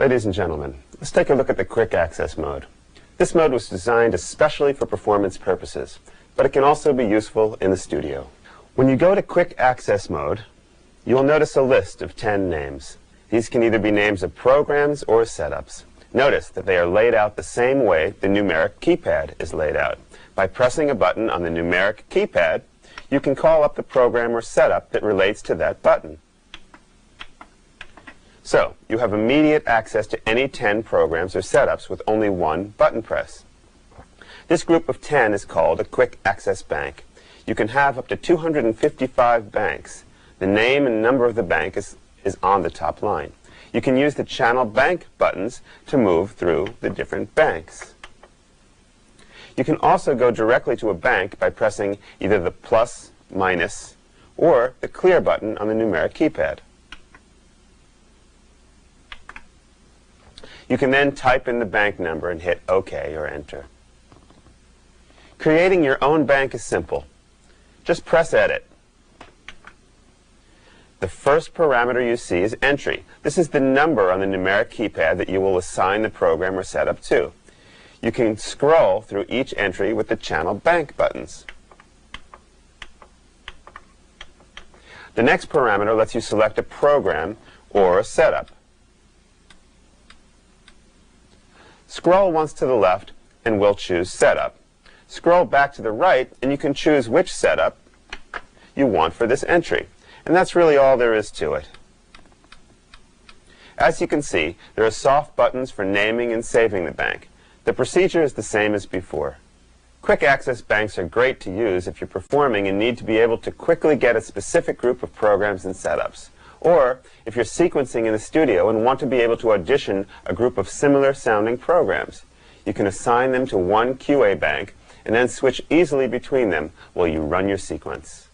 Ladies and gentlemen, let's take a look at the quick access mode. This mode was designed especially for performance purposes, but it can also be useful in the studio. When you go to quick access mode, you will notice a list of 10 names. These can either be names of programs or setups. Notice that they are laid out the same way the numeric keypad is laid out. By pressing a button on the numeric keypad, you can call up the program or setup that relates to that button. So, you have immediate access to any 10 programs or setups with only one button press. This group of 10 is called a quick access bank. You can have up to 255 banks. The name and number of the bank is on the top line. You can use the channel bank buttons to move through the different banks. You can also go directly to a bank by pressing either the plus, minus, or the clear button on the numeric keypad. You can then type in the bank number and hit OK or Enter. Creating your own bank is simple. Just press Edit. The first parameter you see is entry. This is the number on the numeric keypad that you will assign the program or setup to. You can scroll through each entry with the channel bank buttons. The next parameter lets you select a program or a setup. Scroll once to the left and we'll choose Setup. Scroll back to the right and you can choose which setup you want for this entry. And that's really all there is to it. As you can see, there are soft buttons for naming and saving the bank. The procedure is the same as before. Quick access banks are great to use if you're performing and need to be able to quickly get a specific group of programs and setups. Or if you're sequencing in the studio and want to be able to audition a group of similar sounding programs. You can assign them to one QA bank and then switch easily between them while you run your sequence.